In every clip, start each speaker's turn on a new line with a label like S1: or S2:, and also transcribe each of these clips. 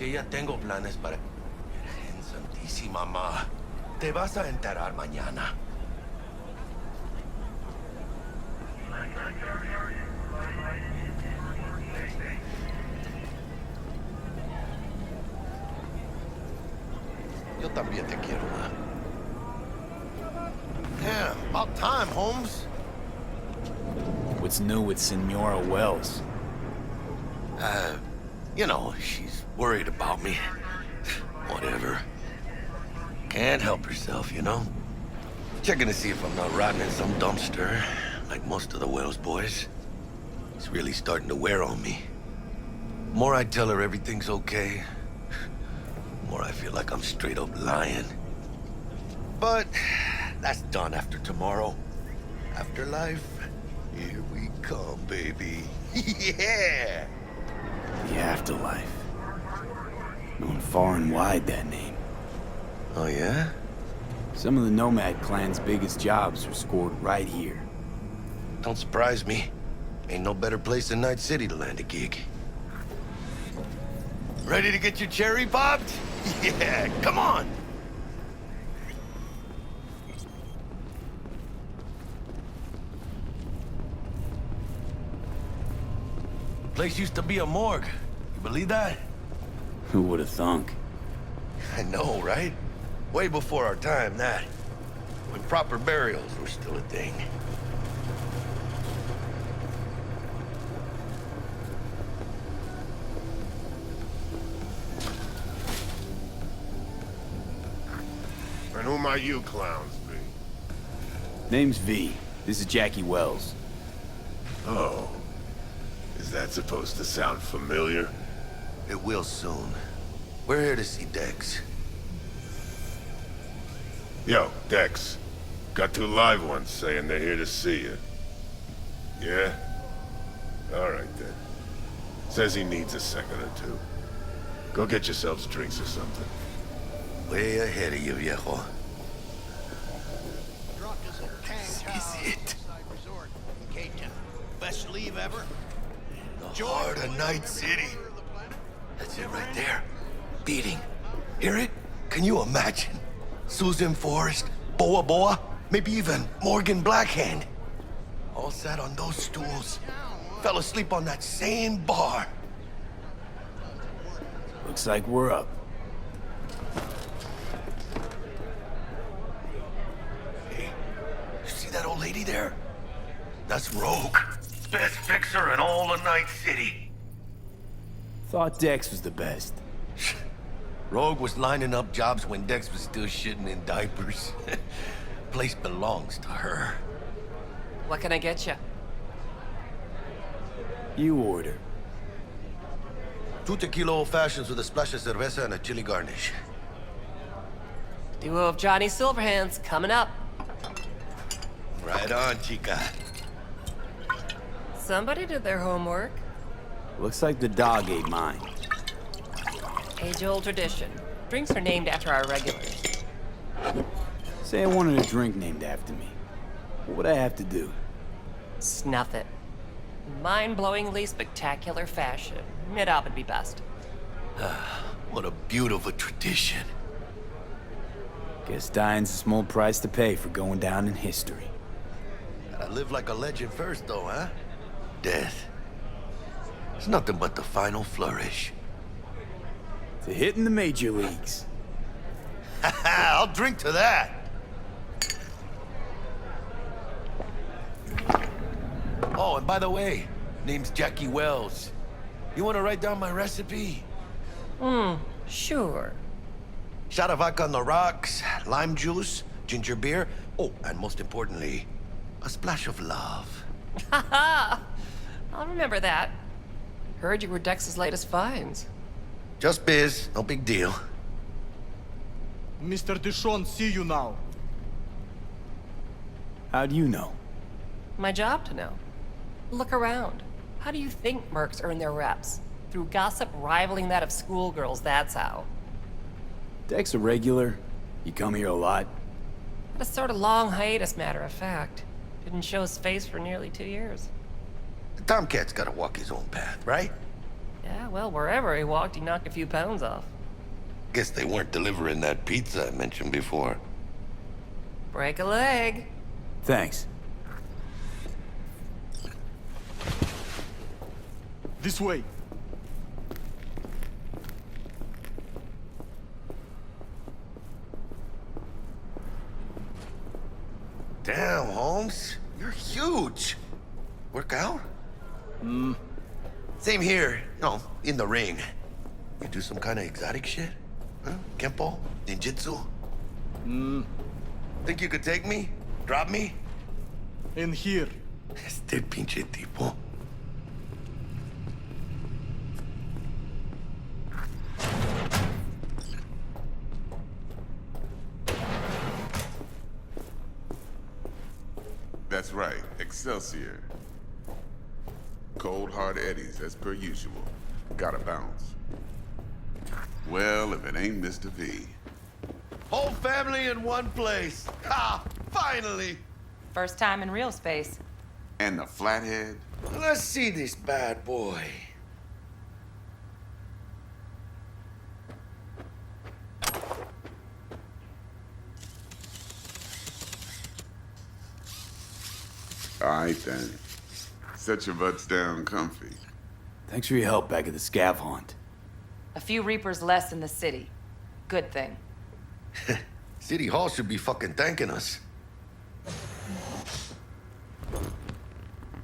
S1: que ya tengo planes para... Virgen Santísima, ma. Te vas a enterar mañana. Yo también te quiero, ma. Damn, about time, Holmes.
S2: What's new with Senora Wells?
S1: You know, she's worried about me. Whatever. Can't help herself, you know? Checking to see if I'm not rotting in some dumpster, like most of the Wells boys. It's really starting to wear on me. The more I tell her everything's okay, the more I feel like I'm straight up lying. But that's done after tomorrow. Afterlife, here we come, baby. Yeah!
S2: The afterlife. Known far and wide, that name.
S1: Oh, yeah?
S2: Some of the Nomad clan's biggest jobs are scored right here.
S1: Don't surprise me. Ain't no better place than Night City to land a gig. Ready to get your cherry popped? Yeah, come on! Place used to be a morgue. You believe that?
S2: Who would have thunk?
S1: I know, right? Way before our time, that. When proper burials were still a thing.
S3: And who might you clowns be?
S2: Name's V. This is Jackie Wells.
S3: Oh. Is that supposed to sound familiar?
S1: It will soon. We're here to see Dex.
S3: Yo, Dex. Got two live ones saying they're here to see you. Yeah? Alright then. Says he needs a second or two. Go get yourselves drinks or something.
S1: Way ahead of you, viejo.
S4: This
S1: is it.
S4: Resort in Cape Town. Best leave ever.
S1: The heart of Night City. That's it right there. Beating. Hear it? Can you imagine? Susan Forrest, Boa Boa, maybe even Morgan Blackhand. All sat on those stools. Fell asleep on that same bar.
S2: Looks like we're up.
S1: Hey, you see that old lady there? That's Rogue. Best fixer in all of Night City.
S2: Thought Dex was the best.
S1: Rogue was lining up jobs when Dex was still shitting in diapers. Place belongs to her.
S5: What can I get you?
S2: You order.
S1: 2 tequila old fashions with a splash of cerveza and a chili garnish.
S5: Duo of Johnny Silverhands coming up.
S1: Right on, chica.
S5: Somebody did their homework.
S2: Looks like the dog ate mine.
S5: Age-old tradition. Drinks are named after our regulars.
S2: Say I wanted a drink named after me. What would I have to do?
S5: Snuff it. Mind-blowingly spectacular fashion. Mid-op would be best.
S1: What a beautiful tradition.
S2: Guess dying's a small price to pay for going down in history.
S1: Gotta live like a legend first, though, huh? Death. It's nothing but the final flourish.
S2: To hit in the major leagues.
S1: I'll drink to that. Oh, and by the way, name's Jackie Wells. You want to write down my recipe?
S5: Sure.
S1: Shot of vodka on the rocks, lime juice, ginger beer. Oh, and most importantly, a splash of love.
S5: Haha! I'll remember that. Heard you were Dex's latest finds.
S1: Just biz, no big deal.
S6: Mr. Dishon, see you now.
S2: How do you know?
S5: My job to know. Look around. How do you think mercs earn their reps? Through gossip rivaling that of schoolgirls, that's how.
S2: Dex a regular? You come here a lot?
S5: Had a sort of long hiatus, matter of fact. Didn't show his face for nearly 2 years.
S1: The Tomcat's gotta walk his own path, right?
S5: Yeah, well, wherever he walked, he knocked a few pounds off.
S1: Guess they weren't delivering that pizza I mentioned before.
S5: Break a leg.
S2: Thanks.
S6: This way.
S1: Damn, Holmes. You're huge. Work out? Same here. No, in the ring. You do some kind of exotic shit? Huh? Kempo? Ninjutsu? Think you could take me? Drop me?
S6: In here.
S1: Este pinche tipo.
S7: That's right, Excelsior. Cold hard eddies, as per usual. Gotta bounce. Well, if it ain't Mr. V.
S1: Whole family in one place. Ah, finally.
S8: First time in real space.
S7: And the flathead?
S1: Let's see this bad boy.
S7: All right, then. Set your butts down comfy.
S2: Thanks for your help back at the scav haunt.
S8: A few Reapers less in the city. Good thing.
S1: City Hall should be fucking thanking us.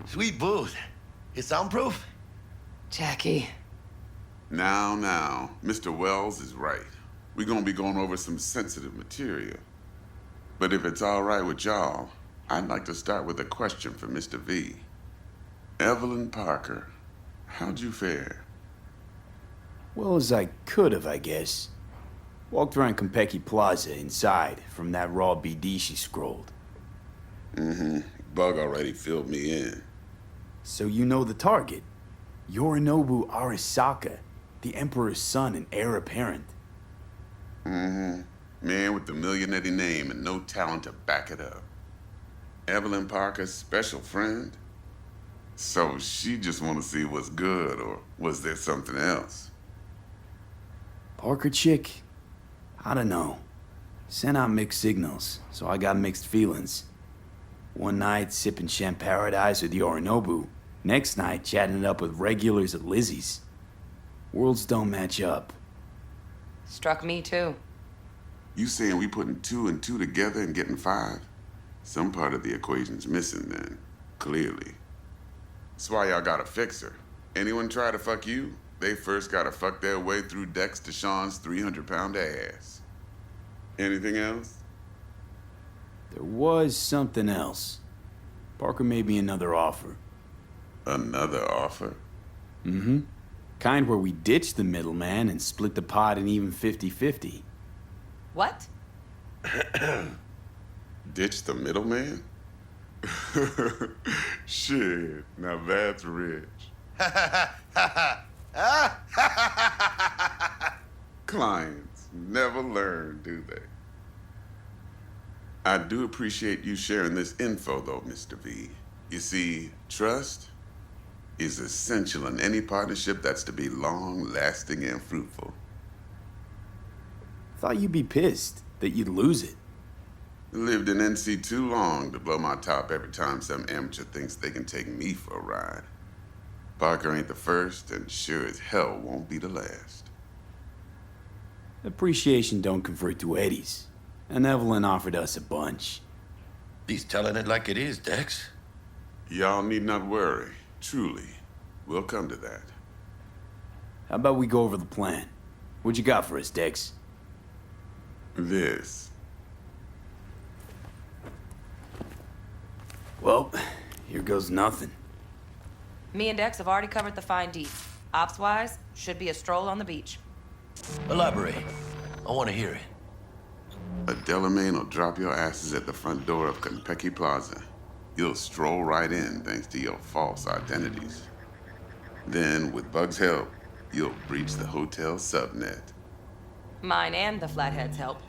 S1: Sweet booth. It's soundproof?
S8: Jackie.
S7: Now, Mr. Wells is right. We're gonna be going over some sensitive material. But if it's all right with y'all, I'd like to start with a question for Mr. V. Evelyn Parker, how'd you fare?
S2: Well as I could have, I guess. Walked around Konpeki Plaza inside from that raw BD she scrolled.
S7: Bug already filled me in.
S2: So you know the target. Yorinobu Arasaka, the Emperor's son and heir apparent.
S7: Man with the millionaire name and no talent to back it up. Evelyn Parker's special friend? So she just want to see what's good, or was there something else?
S2: Parker chick? I don't know. Sent out mixed signals, so I got mixed feelings. One night sipping Champaradise with Yorinobu. Next night chatting it up with regulars at Lizzie's. Worlds don't match up.
S8: Struck me too.
S7: You saying we putting 2 and 2 together and getting 5? Some part of the equation's missing then, clearly. That's why y'all gotta fix her. Anyone try to fuck you, they first gotta fuck their way through Dex to Sean's 300-pound ass. Anything else?
S2: There was something else. Parker made me another offer.
S7: Another offer?
S2: Kind where we ditch the middleman and split the pot in even 50-50.
S8: What?
S7: Ditch the middleman? Shit, now that's rich. Clients never learn, do they? I do appreciate you sharing this info, though, Mr. V. You see, trust is essential in any partnership that's to be long-lasting and fruitful.
S2: Thought you'd be pissed that you'd lose it.
S7: Lived in NC too long to blow my top every time some amateur thinks they can take me for a ride. Parker ain't the first, and sure as hell won't be the last.
S2: Appreciation don't convert to eddies. And Evelyn offered us a bunch.
S1: He's telling it like it is, Dex.
S7: Y'all need not worry. Truly. We'll come to that.
S2: How about we go over the plan? What you got for us, Dex?
S7: This.
S2: Well, here goes nothing.
S8: Me and Dex have already covered the fine deets. Ops-wise, should be a stroll on the beach.
S1: Elaborate. I want to hear it.
S7: A Delamain will drop your asses at the front door of Konpeki Plaza. You'll stroll right in thanks to your false identities. Then, with Bug's help, you'll breach the hotel subnet.
S8: Mine and the Flathead's help.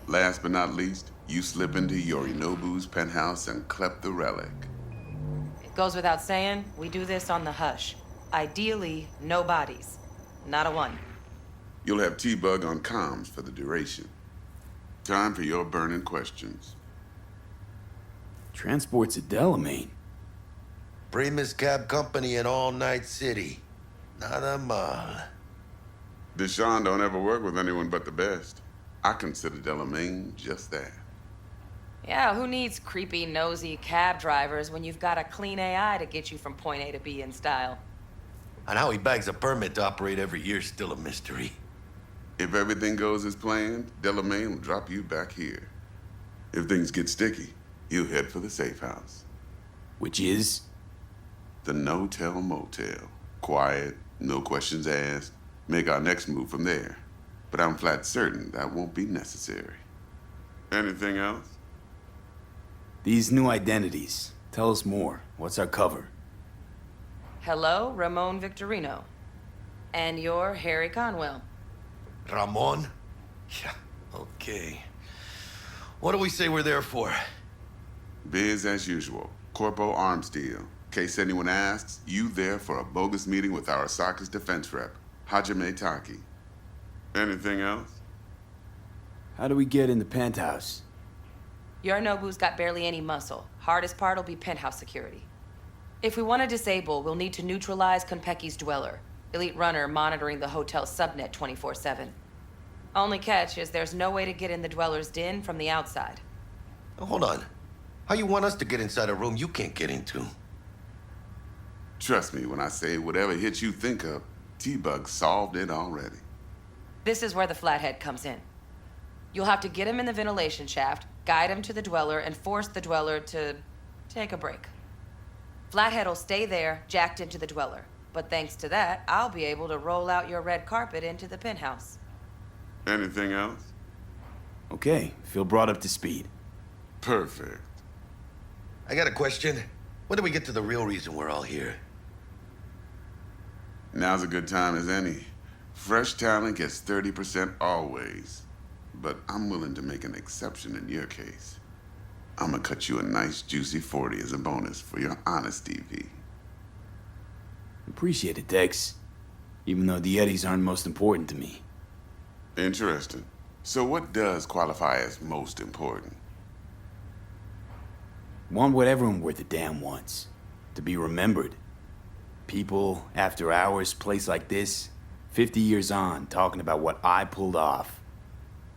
S7: Last but not least, you slip into Yorinobu's penthouse and clep the relic.
S8: It goes without saying, we do this on the hush. Ideally, no bodies. Not a one.
S7: You'll have T-Bug on comms for the duration. Time for your burning questions.
S2: Transport's a Delamain.
S1: Primus Cab Company in All Night City. Nada mal.
S7: Deshaun don't ever work with anyone but the best. I consider Delamain just that.
S8: Yeah, who needs creepy, nosy cab drivers when you've got a clean AI to get you from point A to B in style?
S1: And how he bags a permit to operate every year is still a mystery.
S7: If everything goes as planned, Delamain will drop you back here. If things get sticky, he'll head for the safe house.
S2: Which is?
S7: The no-tell motel. Quiet, no questions asked. Make our next move from there. But I'm flat certain that won't be necessary. Anything else?
S2: These new identities. Tell us more. What's our cover?
S8: Hello, Ramon Victorino. And you're Harry Conwell.
S1: Ramon? Yeah, okay. What do we say we're there for?
S7: Biz as usual. Corpo arms deal. Case anyone asks, you there for a bogus meeting with Arasaka's defense rep, Hajime Taki. Anything else?
S2: How do we get in the penthouse?
S8: Yorinobu's got barely any muscle. Hardest part'll be penthouse security. If we want to disable, we'll need to neutralize Konpeki's dweller, elite runner monitoring the hotel subnet 24/7. Only catch is there's no way to get in the dweller's den from the outside.
S1: Hold on. How you want us to get inside a room you can't get into?
S7: Trust me when I say whatever hit you think of, T-Bug solved it already.
S8: This is where the flathead comes in. You'll have to get him in the ventilation shaft, guide him to the dweller, and force the dweller to take a break. Flathead will stay there, jacked into the dweller. But thanks to that, I'll be able to roll out your red carpet into the penthouse.
S7: Anything else?
S2: Okay, feel brought up to speed.
S7: Perfect.
S1: I got a question. When do we get to the real reason we're all here?
S7: Now's a good time as any. Fresh talent gets 30% always. But I'm willing to make an exception in your case. I'm gonna cut you a nice juicy 40 as a bonus for your honesty, V.
S2: Appreciate it, Dex. Even though the Eddies aren't most important to me.
S7: Interesting. So what does qualify as most important?
S2: Want what everyone worth a damn wants. To be remembered. People, after hours, place like this, 50 years on, talking about what I pulled off.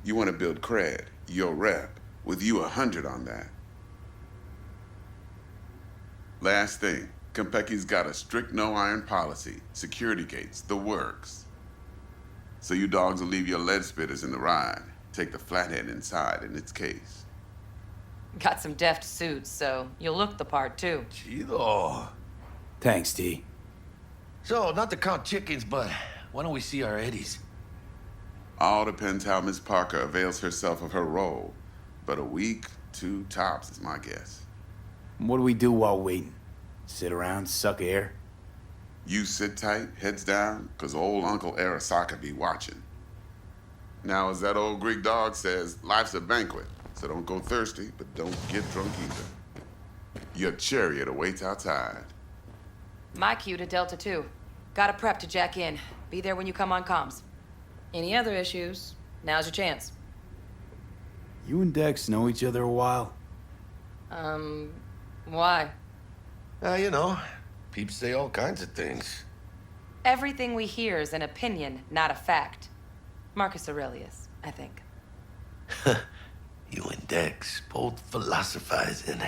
S7: You want to build cred, your rep, with you 100 on that. Last thing, Konpeki's got a strict no-iron policy, security gates, the works. So you dogs will leave your lead spitters in the ride, take the flathead inside in its case.
S8: Got some deft suits, so you'll look the part too.
S1: Chido.
S2: Thanks, T.
S1: So, not to count chickens, but why don't we see our Eddies?
S7: All depends how Miss Parker avails herself of her role. But a week, 2 tops is my guess.
S2: What do we do while waiting? Sit around, suck air?
S7: You sit tight, heads down, 'cause old Uncle Arasaka be watching. Now, as that old Greek dog says, life's a banquet, so don't go thirsty, but don't get drunk either. Your chariot awaits outside.
S8: My cue to Delta 2. Gotta prep to jack in. Be there when you come on comms. Any other issues, now's your chance.
S2: You and Dex know each other a while?
S8: Why?
S1: You know, peeps say all kinds of things.
S8: Everything we hear is an opinion, not a fact. Marcus Aurelius, I think.
S1: You and Dex, both philosophizing.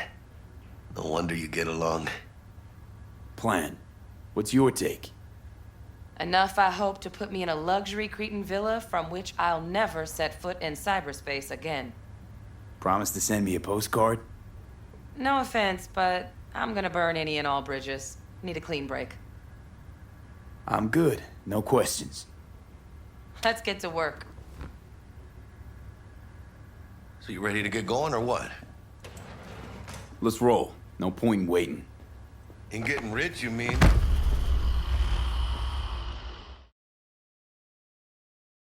S1: No wonder you get along.
S2: Plan. What's your take?
S8: Enough, I hope, to put me in a luxury Cretan villa from which I'll never set foot in cyberspace again.
S2: Promise to send me a postcard?
S8: No offense, but I'm gonna burn any and all bridges. Need a clean break.
S2: I'm good. No questions.
S8: Let's get to work.
S1: So you ready to get going or what?
S2: Let's roll. No point in waiting.
S1: In getting rich, you mean?